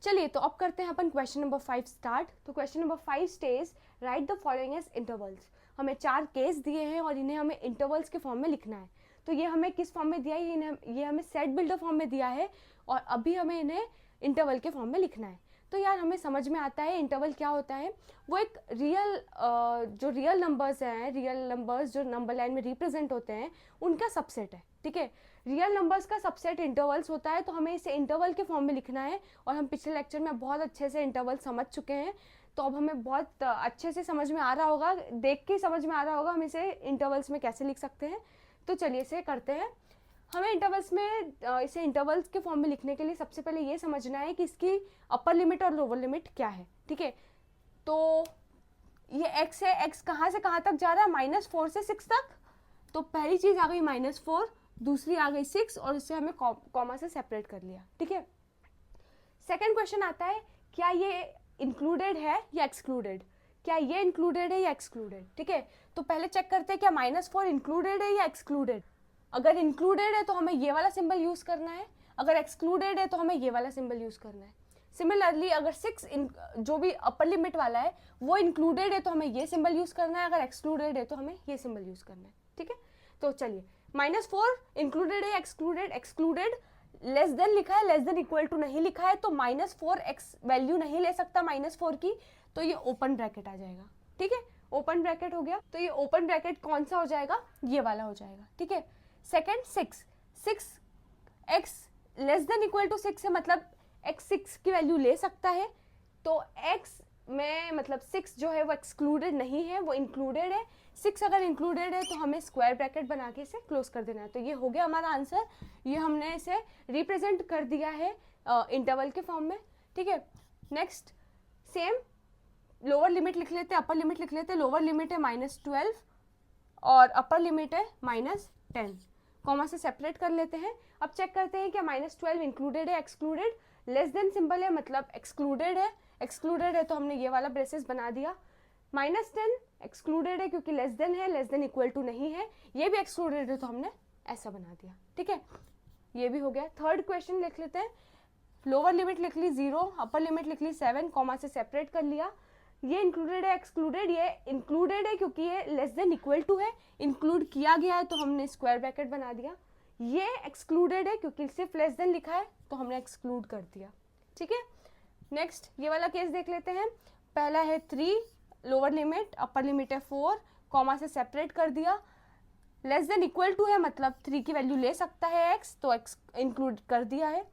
चलिए तो अब करते हैं अपन क्वेश्चन नंबर 5 स्टार्ट। तो question number 5 states write the following as intervals. हमें 4 केस दिए हैं और इन्हें हमें इंटरवल्स के फॉर्म में लिखना है। तो ये हमें किस फॉर्म में दिया है? ये हमें सेट बिल्डर फॉर्म में दिया है और अभी हमें इन्हें इंटरवल के फॉर्म में लिखना है। तो यार हमें समझ में आता है इंटरवल क्या होता है। वो एक जो रियल नंबर्स जो नंबर लाइन में रिप्रेजेंट होते हैं उनका सबसेट है। ठीक है, रियल नंबर्स का सबसेट इंटरवल्स होता है। तो हमें इसे इंटरवल के फॉर्म में लिखना है और हम पिछले लेक्चर में बहुत अच्छे से इंटरवल समझ चुके हैं। तो अब हमें बहुत अच्छे से समझ में आ रहा होगा, देख के समझ में आ रहा होगा हम इसे इंटरवल्स में कैसे लिख सकते हैं। तो चलिए इसे करते हैं। हमें इंटरवल्स में इसे इंटरवल्स के फॉर्म में लिखने के लिए सबसे पहले ये समझना है कि इसकी अपर लिमिट और लोअर लिमिट क्या है। ठीक है, तो ये x है, x कहाँ से कहाँ तक जा रहा है? -4 से 6 तक। तो पहली चीज आ गई -4, दूसरी आ गई 6 और इससे हमें कॉमा से सेपरेट कर लिया। ठीक है, सेकंड क्वेश्चन आता है क्या ये इंक्लूडेड है या एक्सक्लूडेड? क्या ये इंक्लूडेड है या एक्सक्लूडेड? ठीक है, तो पहले चेक करते हैं क्या -4 इंक्लूडेड है या एक्सक्लूडेड। अगर इंक्लूडेड है तो हमें ये वाला सिंबल यूज करना है, अगर एक्सक्लूडेड है तो हमें ये वाला सिंबल यूज करना है। सिमिलरली अगर 6 जो भी अपर लिमिट वाला है वो इंक्लूडेड है तो हमें ये सिंबल यूज करना है, अगर एक्सक्लूडेड है तो हमें ये सिंबल यूज करना है। ठीक है, तो चलिए -4 इंक्लूडेड है एक्सक्लूडेड? एक्सक्लूडेड। लेस देन लिखा है, लेस देन इक्वल टू नहीं लिखा है, तो -4 x वैल्यू नहीं ले सकता -4 की, तो ये ओपन ब्रैकेट आ जाएगा। ठीक है, ओपन ब्रैकेट हो गया। तो ये ओपन ब्रैकेट कौन सा हो जाएगा? ये वाला हो जाएगा। ठीक है, second 6 x less than equal to 6 है, मतलब x 6 की वैल्यू ले सकता है। तो x में मतलब 6 जो है वो एक्सक्लूडेड नहीं है, वो इंक्लूडेड है। 6 अगर इंक्लूडेड है तो हमें स्क्वायर ब्रैकेट बना के इसे क्लोज कर देना है। तो ये हो गया हमारा आंसर। ये हमने इसे रिप्रेजेंट कर दिया है इंटरवल के फॉर्म में। ठीक है, नेक्स्ट सेम लोअर लिमिट लिख लेते हैं, अपर लिमिट लिख लेते हैं। लोअर लिमिट है -12 और अपर लिमिट है -10। कॉमा से सेपरेट कर लेते हैं। अब चेक करते हैं क्या -12 इंक्लूडेड है एक्सक्लूडेड? लेस देन सिंबल है मतलब एक्सक्लूडेड है। एक्सक्लूडेड है तो हमने ये वाला ब्रेसेस बना दिया। -10 एक्सक्लूडेड है क्योंकि लेस देन है, लेस देन इक्वल टू नहीं है। ये भी एक्सक्लूडेड है तो हमने ऐसा बना दिया। ठीक है, ये भी हो गया। थर्ड क्वेश्चन लिख लेते हैं। लोअर लिमिट लिख ली 0, अपर लिमिट लिख ली 7, कॉमा से सेपरेट कर लिया। ये इंक्लूडेड है एक्सक्लूडेड? ये इंक्लूडेड है क्योंकि ये लेस देन इक्वल टू है, इंक्लूड किया गया है तो हमने स्क्वायर ब्रैकेट बना दिया। ये एक्सक्लूडेड है क्योंकि सिर्फ लेस देन लिखा है तो हमने एक्सक्लूड कर दिया। ठीक है, नेक्स्ट ये वाला केस देख लेते हैं। पहला है 3, लोअर लिमिट, अपर लिमिट है 4, कॉमा से सेपरेट कर दिया। लेस देन इक्वल टू है मतलब 3 की वैल्यू ले सकता है x, तो x इंक्लूड कर दिया है।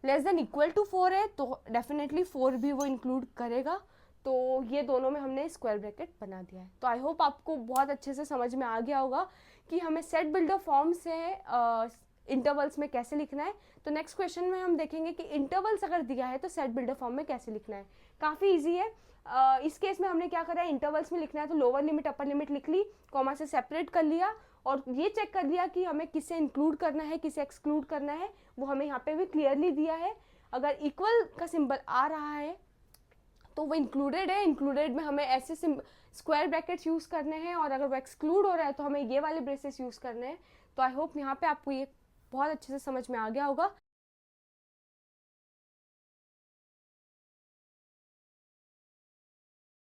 लेस देन इक्वल टू 4 है तो डेफिनेटली 4 भी वो इंक्लूड करेगा। तो ये दोनों में हमने स्क्वायर ब्रैकेट बना दिया है। तो आई होप आपको बहुत अच्छे से समझ में आ गया होगा कि हमें सेट बिल्डर फॉर्म से इंटरवल्स में कैसे लिखना है। तो नेक्स्ट क्वेश्चन में हम देखेंगे कि इंटरवल्स अगर दिया है तो सेट बिल्डर फॉर्म में कैसे लिखना है। काफ़ी ईजी है। इस केस में हमने क्या करा है, इंटरवल्स में लिखना है तो लोअर लिमिट अपर लिमिट लिख ली, कॉमा से सेपरेट कर लिया और ये चेक कर लिया कि हमें किसे इंक्लूड करना है किसे एक्सक्लूड करना है, वो हमें यहाँ पे भी क्लियरली दिया है। अगर इक्वल का सिंबल आ रहा है तो वो इंक्लूडेड है, इंक्लूडेड में हमें ऐसे स्क्वायर ब्रैकेट्स यूज़ करने हैं, और अगर वो एक्सक्लूड हो रहा है तो हमें ये वाले ब्रेसेस यूज़ करने हैं। तो आई होप यहाँ पे आपको ये बहुत अच्छे से समझ में आ गया होगा।